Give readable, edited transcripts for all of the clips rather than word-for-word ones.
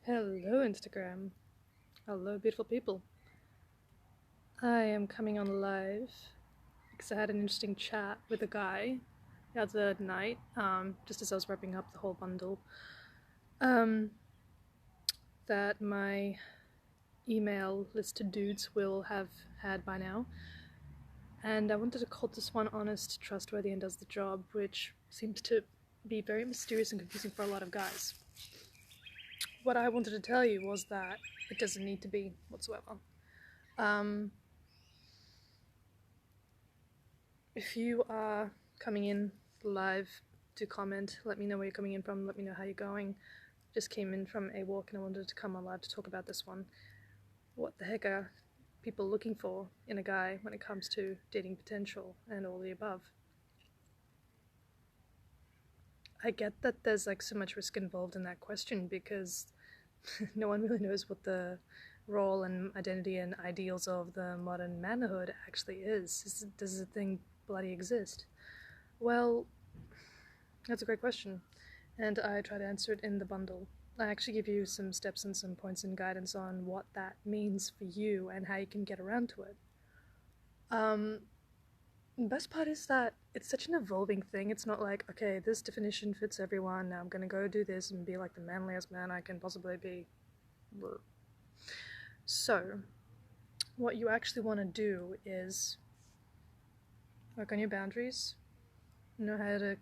Hello Instagram. Hello beautiful people. I am coming on live because I had an interesting chat with a guy the other night, just as I was wrapping up the whole bundle, that my email list of dudes will have had by now. And I wanted to call this one honest, trustworthy, and does the job, which seems to be very mysterious and confusing for a lot of guys. What I wanted to tell you was that it doesn't need to be whatsoever. If you are coming in live to comment, let me know where you're coming in from, let me know how you're going. Just came in from a walk and I wanted to come on live to talk about this one. What the heck are people looking for in a guy when it comes to dating potential and all the above? I get that there's like so much risk involved in that question because no one really knows what the role and identity and ideals of the modern manhood actually is. Does the thing bloody exist? Well, that's a great question, and I try to answer it in the bundle. I actually give you some steps and some points and guidance on what that means for you and how you can get around to it. The best part is that it's such an evolving thing. It's not like, okay, this definition fits everyone, now I'm gonna go do this and be like the manliest man I can possibly be. So, what you actually want to do is work on your boundaries, know how to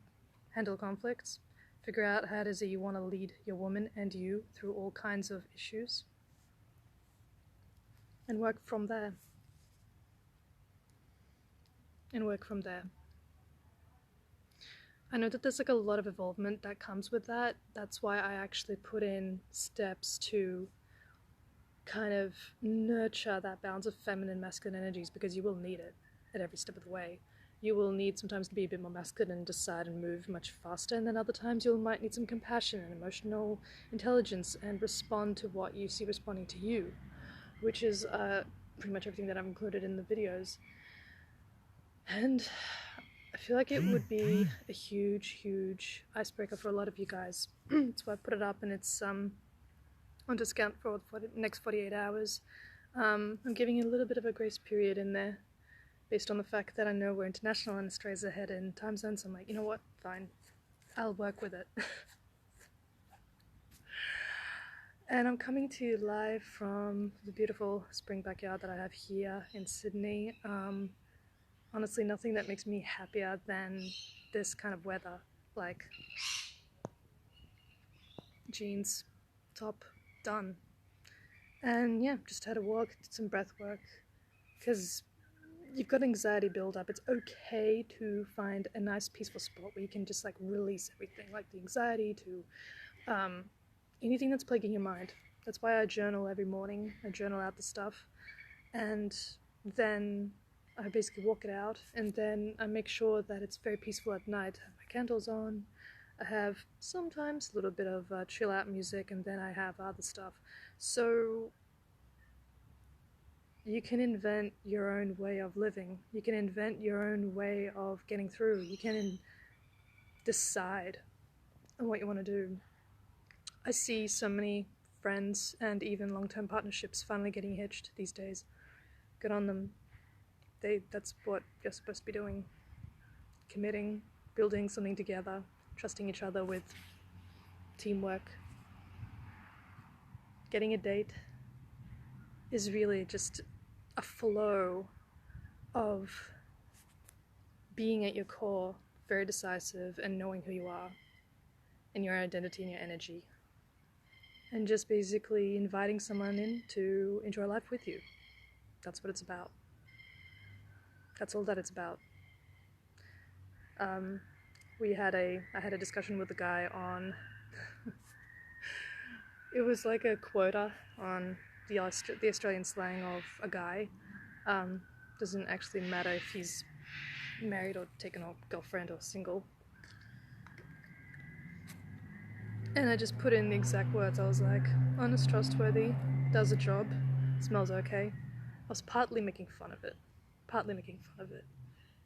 handle conflicts, figure out how it is that you want to lead your woman and you through all kinds of issues, and work from there. I know that there's like a lot of involvement that comes with that. That's why I actually put in steps to kind of nurture that balance of feminine and masculine energies, because you will need it at every step of the way. You will need sometimes to be a bit more masculine and decide and move much faster, and then other times you might need some compassion and emotional intelligence and respond to what you see responding to you, which is pretty much everything that I've included in the videos. And I feel like it would be a huge icebreaker for a lot of you guys. That's why I put it up, and it's on discount for the next 48 hours. I'm giving you a little bit of a grace period in there based on the fact that I know we're international and Australia's ahead in time zones. So I'm like, you know what, fine, I'll work with it. And I'm coming to you live from the beautiful spring backyard that I have here in Sydney. Honestly, nothing that makes me happier than this kind of weather. Like, jeans, top, done. And yeah, just had a walk, did some breath work, because you've got anxiety build up. It's okay to find a nice peaceful spot where you can just like release everything, like the anxiety to anything that's plaguing your mind. That's why I journal every morning. I journal out the stuff, and then I basically walk it out, and then I make sure that it's very peaceful at night. I have my candles on, I have sometimes a little bit of chill out music, and then I have other stuff. So you can invent your own way of living. You can invent your own way of getting through. You can decide on what you want to do. I see so many friends and even long-term partnerships finally getting hitched these days. Good on them. That's what you're supposed to be doing. Committing, building something together, trusting each other with teamwork. Getting a date is really just a flow of being at your core very decisive and knowing who you are and your identity and your energy, and just basically inviting someone in to enjoy life with you. That's what it's about. That's all that it's about. I had a discussion with a guy on it was like a quota on the Australian slang of a guy. Doesn't actually matter if he's married or taken a girlfriend or single. And I just put in the exact words. I was like, honest, trustworthy, does a job, smells okay. I was partly making fun of it.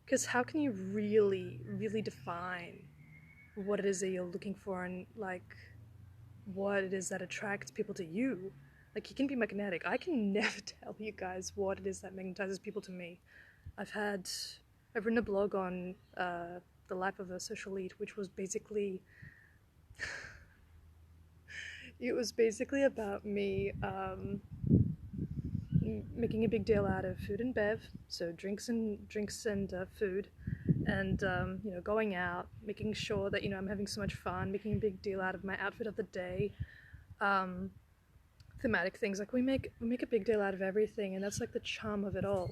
Because how can you really define what it is that you're looking for and like what it is that attracts people to you. Like, you can be magnetic. I can never tell you guys what it is that magnetizes people to me. I've written a blog on the life of a social elite, which was basically it was basically about me making a big deal out of food and bev, so drinks and food, and going out, making sure that I'm having so much fun, making a big deal out of my outfit of the day, um, thematic things. Like, we make a big deal out of everything, and that's like the charm of it all.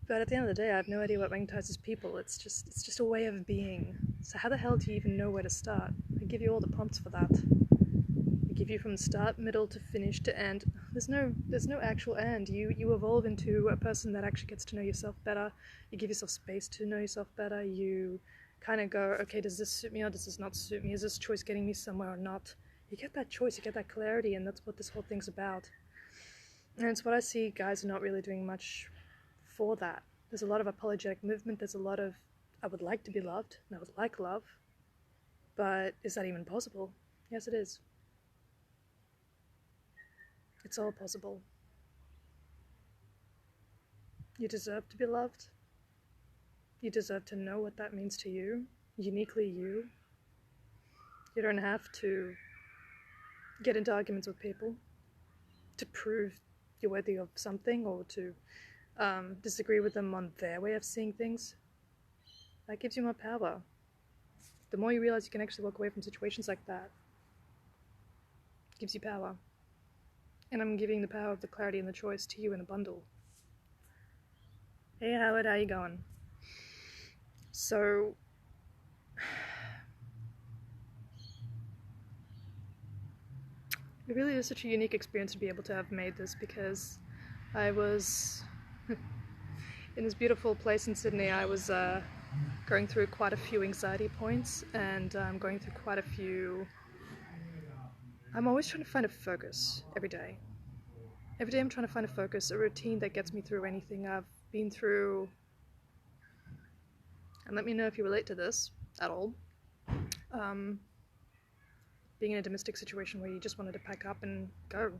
But at the end of the day, I have no idea what magnetizes people. It's just a way of being. So how the hell do you even know where to start? I give you all the prompts for that. I give you from start, middle to finish to end. There's no actual end. You evolve into a person that actually gets to know yourself better. You give yourself space to know yourself better. You kind of go, okay, does this suit me or does this not suit me? Is this choice getting me somewhere or not? You get that choice, you get that clarity, and that's what this whole thing's about. And it's what I see guys are not really doing much for that. There's a lot of apologetic movement. There's a lot of, I would like to be loved, and I would like love. But is that even possible? Yes, it is. It's all possible. You deserve to be loved. You deserve to know what that means to you, uniquely you. You don't have to get into arguments with people to prove you're worthy of something, or to disagree with them on their way of seeing things. That gives you more power. The more you realize you can actually walk away from situations like that, it gives you power. And I'm giving the power of the clarity and the choice to you in a bundle. Hey Howard, how you going? So, it really is such a unique experience to be able to have made this, because I was in this beautiful place in Sydney. I was going through quite a few anxiety points, and I'm going through quite a few. I'm always trying to find a focus every day. Every day I'm trying to find a focus, a routine that gets me through anything I've been through. And let me know if you relate to this at all. Being in a domestic situation where you just wanted to pack up and go.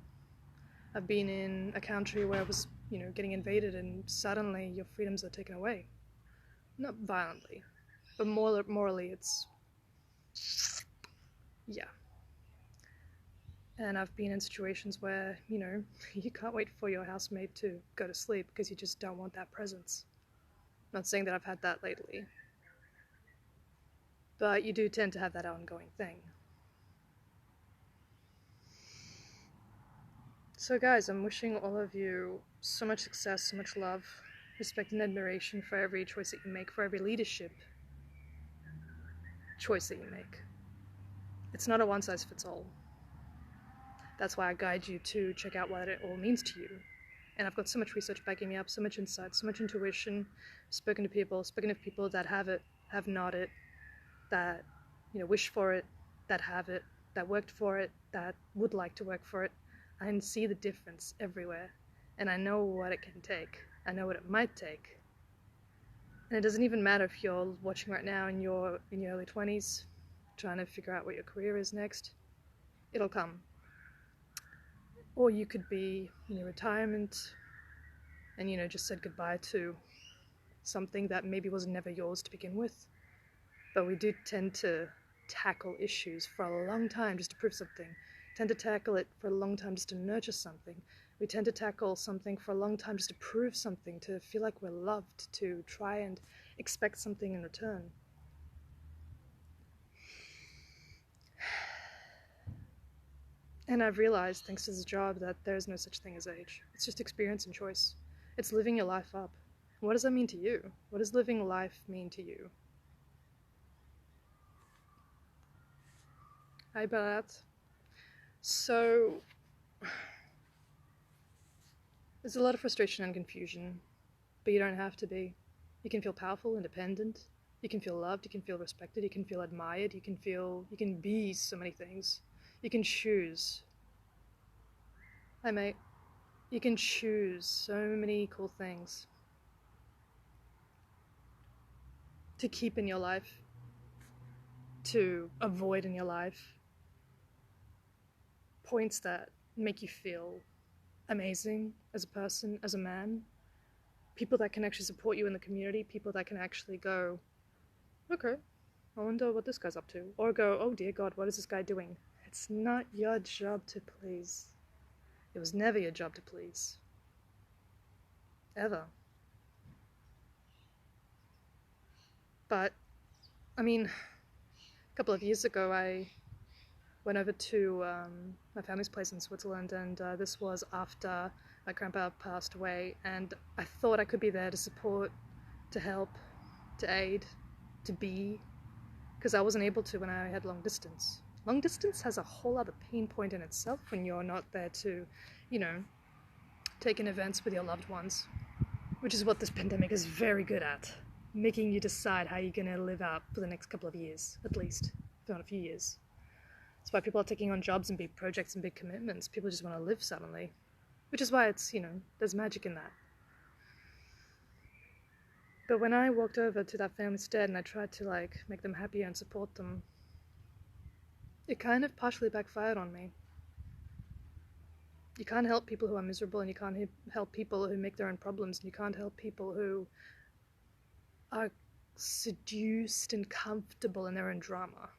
I've been in a country where I was, getting invaded, and suddenly your freedoms are taken away. Not violently, but morally it's, yeah. And I've been in situations where, you can't wait for your housemate to go to sleep because you just don't want that presence. Not saying that I've had that lately, but you do tend to have that ongoing thing. So guys, I'm wishing all of you so much success, so much love, respect and admiration for every choice that you make, for every leadership choice that you make. It's not a one-size-fits-all. That's why I guide you to check out what it all means to you. And I've got so much research backing me up, so much insight, so much intuition, spoken to people that have it, have not it, that, wish for it, that have it, that worked for it, that would like to work for it. I can see the difference everywhere, and I know what it can take. I know what it might take. And it doesn't even matter if you're watching right now and you're in your early 20s, trying to figure out what your career is next. It'll come. Or you could be in your retirement and, just said goodbye to something that maybe was never yours to begin with. But we do tend to tackle issues for a long time just to prove something. Tend to tackle it for a long time just to nurture something. We tend to tackle something for a long time just to prove something, to feel like we're loved, to try and expect something in return. And I've realized, thanks to this job, that there's no such thing as age. It's just experience and choice. It's living your life up. What does that mean to you? What does living life mean to you? Hi, Bharat. So, there's a lot of frustration and confusion, but you don't have to be. You can feel powerful, independent. You can feel loved, you can feel respected, you can feel admired, you can be so many things. You can choose. Hi, mate. You can choose so many cool things to keep in your life, to avoid in your life. points that make you feel amazing as a person, as a man. People that can actually support you in the community, people that can actually go, okay, I wonder what this guy's up to. Or go, oh dear God, what is this guy doing? It's not your job to please. It was never your job to please. Ever. But, I mean, a couple of years ago I went over to my family's place in Switzerland, and this was after my grandpa passed away, and I thought I could be there to support, to help, to aid, to be, because I wasn't able to when I had long distance. Long distance has a whole other pain point in itself when you're not there to, you know, take in events with your loved ones, which is what this pandemic is very good at, making you decide how you're going to live out for the next couple of years, at least, if not a few years. That's why people are taking on jobs and big projects and big commitments. People just want to live suddenly, which is why it's, you know, there's magic in that. But when I walked over to that family's stead and I tried to, like, make them happier and support them, it kind of partially backfired on me. You can't help people who are miserable, and you can't help people who make their own problems, and you can't help people who are seduced and comfortable in their own drama.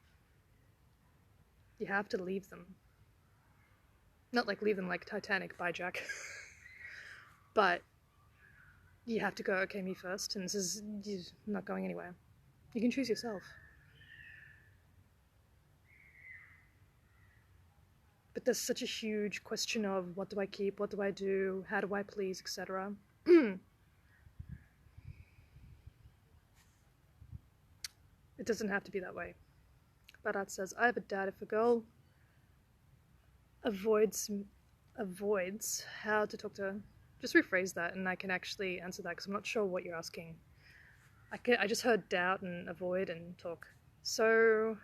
You have to leave them. Not like leave them like Titanic by Jack. But you have to go, okay, me first, and this is, you're not going anywhere. You can choose yourself. But there's such a huge question of what do I keep, what do I do, how do I please, etc. It doesn't have to be that way. Barat says, I have a doubt if a girl avoids how to talk to her. Just rephrase that and I can actually answer that, because I'm not sure what you're asking. I just heard doubt and avoid and talk. So,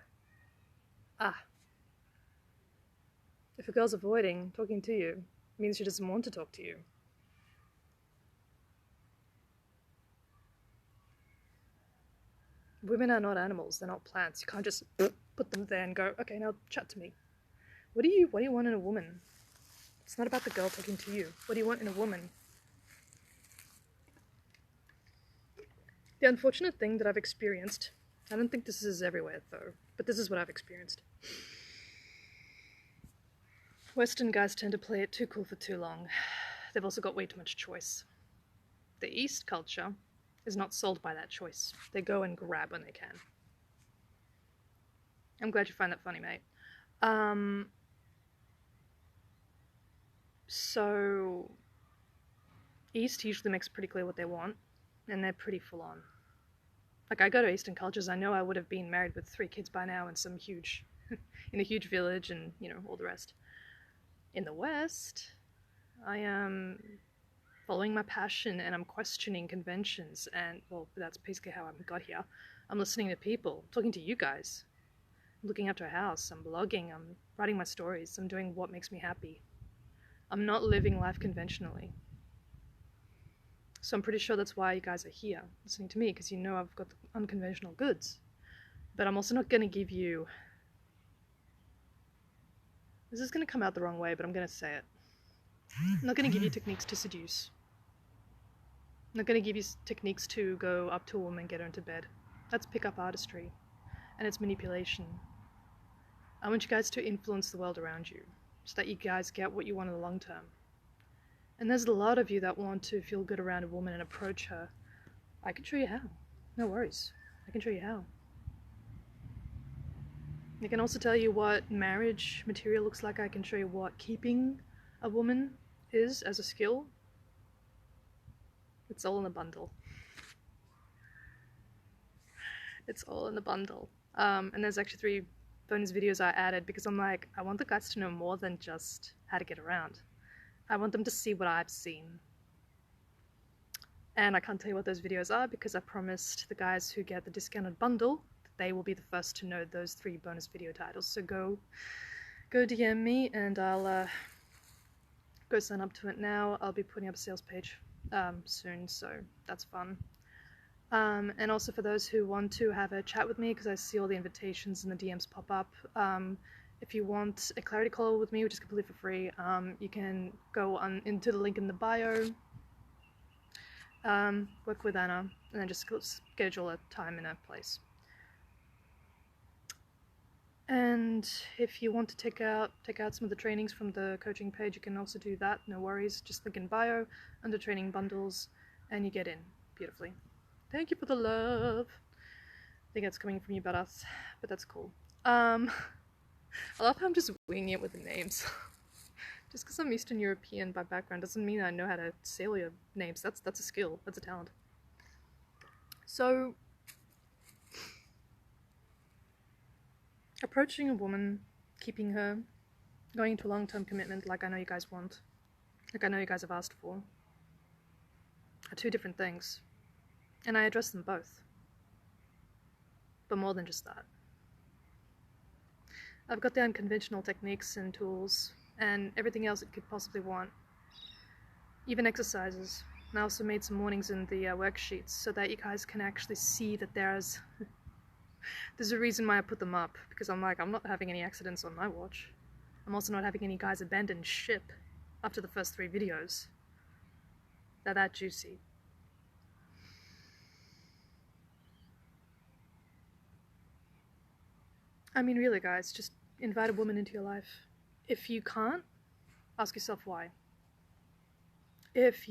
if a girl's avoiding talking to you, it means she doesn't want to talk to you. Women are not animals, they're not plants. You can't just put them there and go, okay, now chat to me. What do you want in a woman? It's not about the girl talking to you. What do you want in a woman? The unfortunate thing that I've experienced, I don't think this is everywhere though, but this is what I've experienced. Western guys tend to play it too cool for too long. They've also got way too much choice. The East culture is not sold by that choice. They go and grab when they can. I'm glad you find that funny, mate. So East usually makes pretty clear what they want, and they're pretty full on. Like, I go to Eastern cultures, I know I would have been married with 3 kids by now in some huge, in a huge village and, you know, all the rest. In the West, I am following my passion and I'm questioning conventions, and, well, that's basically how I got here. I'm listening to people, talking to you guys. I'm looking after a house, I'm blogging, I'm writing my stories, I'm doing what makes me happy. I'm not living life conventionally. So I'm pretty sure that's why you guys are here, listening to me, because you know I've got the unconventional goods. But I'm also not going to give you... This is going to come out the wrong way, but I'm going to say it. I'm not going to give you techniques to seduce. I'm not going to give you techniques to go up to a woman and get her into bed. That's pickup artistry, and it's manipulation. I want you guys to influence the world around you, so that you guys get what you want in the long term. And there's a lot of you that want to feel good around a woman and approach her. I can show you how. No worries. I can show you how. I can also tell you what marriage material looks like. I can show you what keeping a woman is as a skill. It's all in the bundle. It's all in the bundle. And there's actually 3 bonus videos I added because I'm like, I want the guys to know more than just how to get around. I want them to see what I've seen. And I can't tell you what those videos are because I promised the guys who get the discounted bundle that they will be the first to know those 3 bonus video titles. So go DM me and I'll go sign up to it now. I'll be putting up a sales page soon, so that's fun. And also for those who want to have a chat with me, because I see all the invitations and the DMs pop up, If you want a clarity call with me, which is completely for free, you can go on into the link in the bio, work with Anna, and then just schedule a time and a place. And if you want to take out some of the trainings from the coaching page, you can also do that, no worries. Just link in bio, under training bundles, and you get in beautifully. Thank you for the love. I think that's coming from you, but that's cool. I love how I'm just winging it with the names. Just because I'm Eastern European by background doesn't mean I know how to say all your names. That's a skill. That's a talent. So, approaching a woman, keeping her, going into a long-term commitment like I know you guys want, like I know you guys have asked for, are two different things. And I address them both. But more than just that. I've got the unconventional techniques and tools and everything else it could possibly want. Even exercises. And I also made some warnings in the worksheets so that you guys can actually see that there's a reason why I put them up, because I'm not having any accidents on my watch. I'm also not having any guys abandon ship after the first 3 videos. They're that juicy. I mean, really guys, just invite a woman into your life. If you can't, ask yourself why. If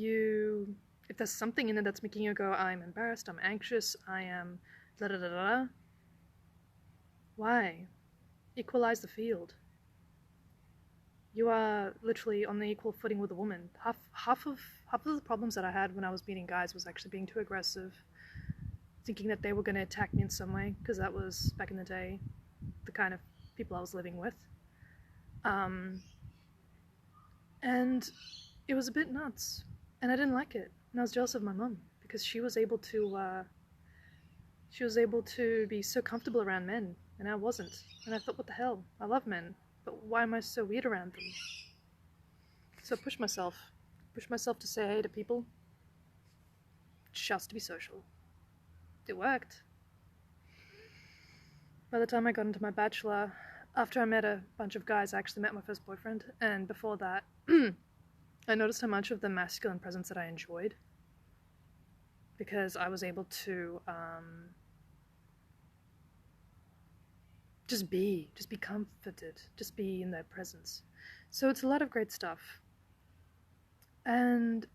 there's something in it that's making you go, I'm embarrassed, I'm anxious, I am da da da da, why? Equalize the field. You are literally on the equal footing with a woman. Half of the problems that I had when I was meeting guys was actually being too aggressive, thinking that they were going to attack me in some way, because that was, back in the day, the kind of people I was living with. And it was a bit nuts, and I didn't like it, and I was jealous of my mum, because she was able to be so comfortable around men, and I wasn't. And I thought, what the hell? I love men, but why am I so weird around them? So I pushed myself to say hey to people, just to be social. It worked. By the time I got into my bachelor, after I met a bunch of guys, I actually met my first boyfriend, and before that, I noticed how much of the masculine presence that I enjoyed, because I was able to just be comforted, just be in their presence. So it's a lot of great stuff. And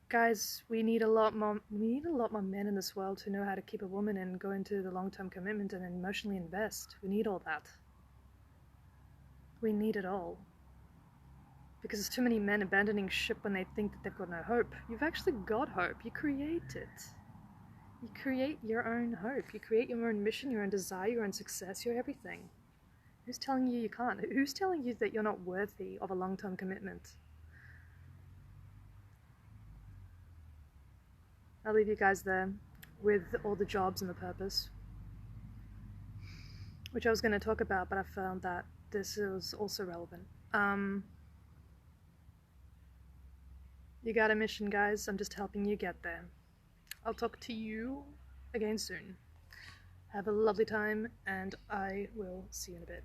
guys, we need a lot more men in this world who know how to keep a woman and go into the long-term commitment and emotionally invest. We need all that. We need it all. Because there's too many men abandoning ship when they think that they've got no hope. You've actually got hope. You create it. You create your own hope. You create your own mission, your own desire, your own success, your everything. Who's telling you you can't? Who's telling you that you're not worthy of a long-term commitment? I'll leave you guys there with all the jobs and the purpose, which I was going to talk about, but I found that this is also relevant. You got a mission, guys. I'm just helping you get there. I'll talk to you again soon. Have a lovely time, and I will see you in a bit.